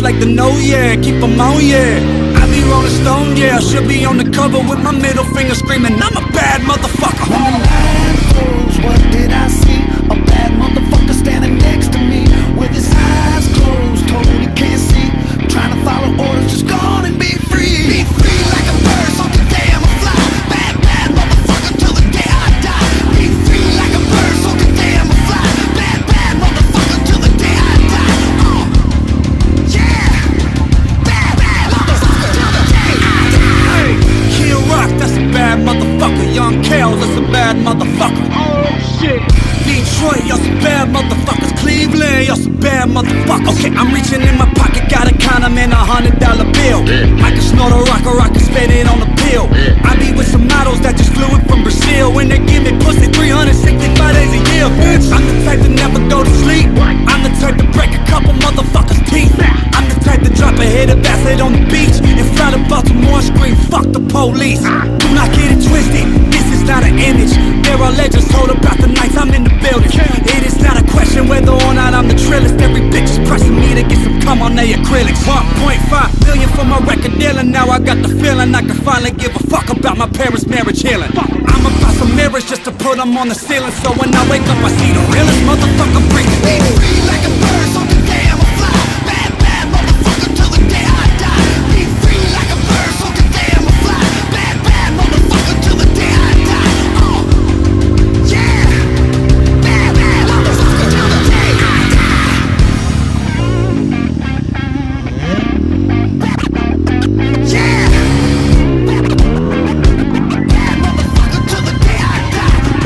Like the no, yeah, keep them on, yeah. I be rolling stone, yeah. I should be on the cover with my middle finger screaming, I'm a bad motherfucker. When the line froze, what did I see? A bad motherfucker standing next to me with his eyes closed, told he can't see. Trying to follow orders, just go on and be free. Be free like a bird, so today I'm a fly. Bad, bad motherfucker till the day I die. Be free like a bird, so today I'm a fly. Bad, bad motherfucker till the day I die. That's a bad motherfucker. Young Kales, that's a bad motherfucker. Oh shit. Detroit, y'all some bad motherfuckers. Cleveland, y'all some bad motherfuckers. Okay, I'm reaching in my pocket, gotta count them in $100 bill. I can snort a rock or I can spit it on a pill. I be with some models that just flew in from Brazil. When they give me pussy 365 days a year. Bitch, I'm the type to never go to sleep. I'm the type to break a couple motherfuckers' teeth. I'm the type to drop a hit of acid on the beach in front of Baltimore, scream, fuck the police. Do not get it twisted, this is not an image. There are legends told about the nights I'm in the building. It is not a question whether or not I'm the trillest. Every bitch is pressing me to get some cum on their acrylics. 1.5 million for my record deal, and now I got the feeling I can finally give a fuck about my parents' marriage healing. I'm about some mirrors just to put them on the ceiling, so when I wake up I see the realest motherfucker breathing. Be free like a bird, so today I'm a fly. Bad, bad motherfucker till the day I die. Be free like a bird, so today I'm a fly. Bad, bad motherfucker till the day I die. Yeah. Bad, bad motherfucker till the day I die. Yeah. Bad motherfucker till the day I die. Bad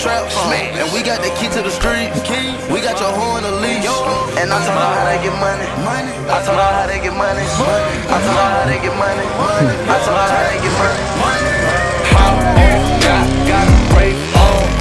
trap phone. And we got the key to the street. We got your hoe in the leash. And I told her how they get money. I told her how they get money. I told her how they get money. I told her how they get money. How old got a break on.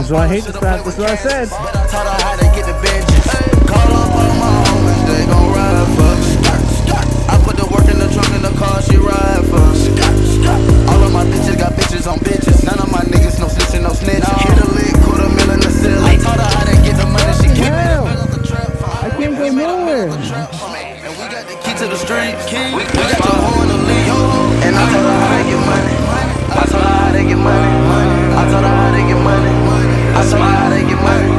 That's why I hate the strap. That's what I said. But I taught her how to get the benches. Call up all my homies, they gon' ride for me. I put the work in the trunk in the car, she ride for me. All of my bitches got bitches on bitches. None of my niggas no snitching, no snitch. Hit a lick, put a mill in the ceiling. I taught her how to get the money, she keep it up the trap. I can't go nowhere. And we got the key to the street. We got your hoe in the league. And I told her how to get money. I told her how to get money. I told her how to get money. I told her how to get money.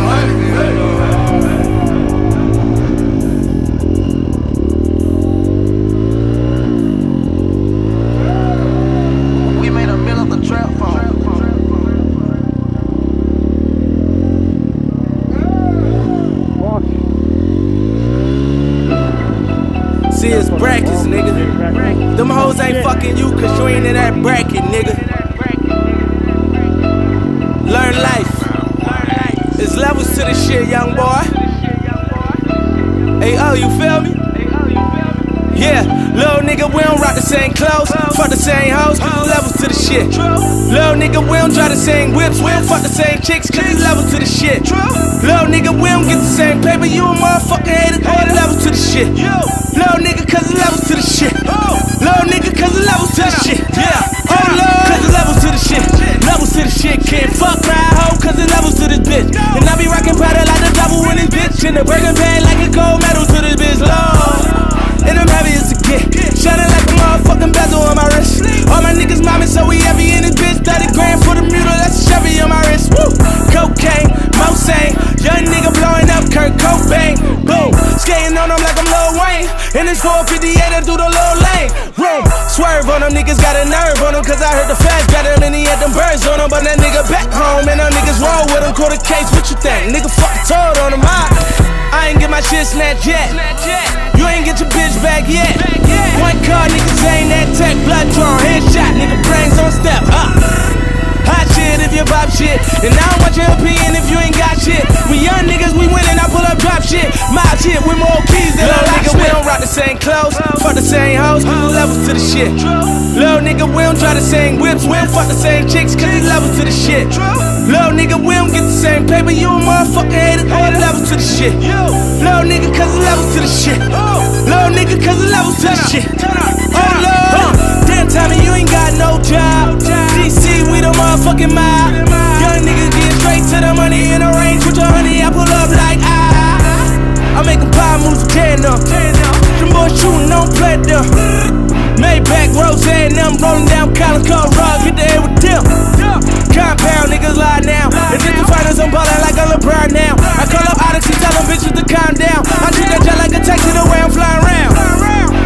We made a mill of the trap phone. See, it's brackets, nigga. Them hoes ain't fucking you cause you ain't in that bracket, nigga. Learn life. There's levels to this shit, young boy. Hey, oh, you feel me? Yeah, little nigga, we don't rock the same clothes, fuck the same hoes, cause there's levels to the shit. Little nigga, we don't drive the same whips, we don't fuck the same chicks, cause there's levels to the shit. Little nigga, we don't get the same paper, you a motherfucking hater, cause there's levels to the shit. Little nigga, cause there's levels to the shit. Little nigga, cause there's levels to the shit. Yeah, oh Lord, cause there's levels to the shit. Levels to the shit, can't fuck my hoe, cause there's levels to this bitch. And I be rockin' powder like the devil in this bitch, in the burger bag like a gold medal to this bitch, Lord. And I'm heavy as a get, shining like a motherfucking bezel on my wrist. All my niggas momming, so we heavy in this bitch. 30 grand for the mule, that's a Chevy on my wrist. Woo! Cocaine, Mosaic, young nigga blowing up Kurt Cobain. Boom, skating on them like I'm Lil Wayne. And it's 458 through the little lane. Room, swerve on them, niggas got a nerve on them, cause I heard the feds got him and he had them birds on him. But that nigga back home and them niggas roll with him. Quarter case, what you think? Nigga fucking told on him. I ain't get my shit snatched yet. You ain't get your bitch back yet. One car, niggas ain't that tech. Blood drawn, headshot, nigga brains on step. Hot shit if you pop shit. And I don't want your opinion if you ain't got shit. We young niggas, we winning, I pull up drop shit. My shit with more keys than a nigga. We don't rock the same clothes, fuck the same hoes, levels to the shit. Little nigga, we don't drive the same whips, we don't fuck the same chicks, cause it's levels to the shit. Little nigga, we don't get the same paper, you a motherfucking hater, all levels to the shit. Little nigga, cause it's levels to the shit. Little nigga, cause it's levels to the shit. Oh Lord, damn Tommy, you ain't got no job. DC, we the motherfucking mob. Young niggas get straight to the money in the range with your honey. I pull up like I make them pie moves again them. Them boys shooting, don't play them. Maybach, Rose, and them rolling down Collins, Call Rug, hit the air with them. Compound niggas lie now. If it's the finals, I'm ballin' like I'm LeBron now. I call up Odyssey, tell them bitches to calm down. I treat that jet like a taxi the way I'm flying around.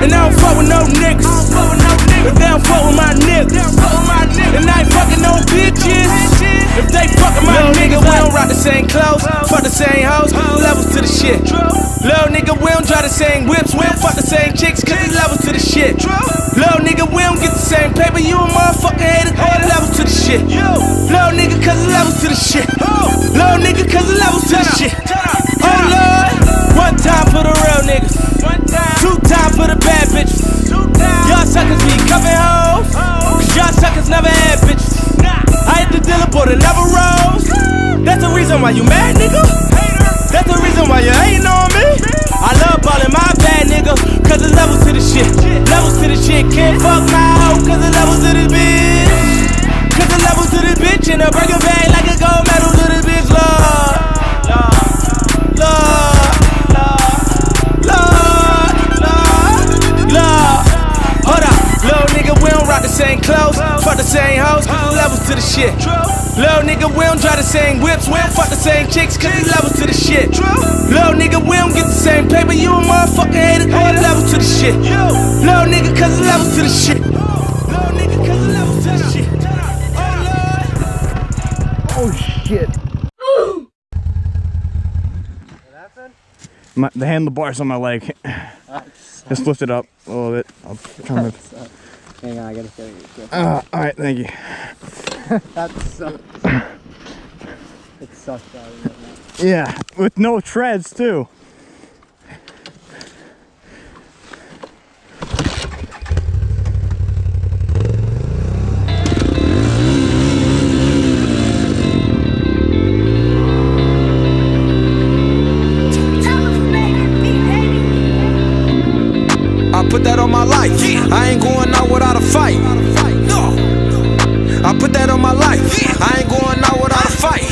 And I don't fuck with no niggas. If they don't fuck with my niggas. And I ain't fucking no bitches. If they fuckin' my niggas, we don't rock the same clothes, fuck the same hoes, levels to the shit. Little nigga, we don't drive the same whips, we don't fuck the same chicks, cause it's levels to the shit. Little nigga, we don't get the same paper, you a motherfucking hater, all levels to the shit. Little nigga, cause it's levels to the shit. Little nigga, cause it's levels to the shit. Oh Lord, one time for the real niggas, two times for the bad bitches. Y'all suckers be cuffin' hoes, cause y'all suckers never had bitches. I hit the dealer, but it never rose. That's the reason why you mad, nigga. That's the reason why you hatin' on me. I love ballin' my bad, nigga, cause it's levels to the shit. Levels to the shit, can't fuck my hoe, cause it's levels to this bitch. Cause it's levels to this bitch, in a burger bag like a gold medal to this bitch, Lord. Hold up, little nigga, we don't rock the same clothes, fuck the same hoes, cause it's levels to the shit. Little nigga, we don't drive the same whips, we don't fuck the same chicks, cause it's levels to the shit. Little nigga, we don't get the same paper, you a motherfucking hater, all levels to the shit. Little nigga, cause it's levels to the shit. Little nigga, cause it's levels to the shit. Oh shit. The handlebars on my leg. Just lift it up a little bit. I'll try to. Hang on, I gotta show you. Alright, thank you. That sucks. It sucks driving right now. Yeah, with no treads too. my life. I ain't going out without a fight.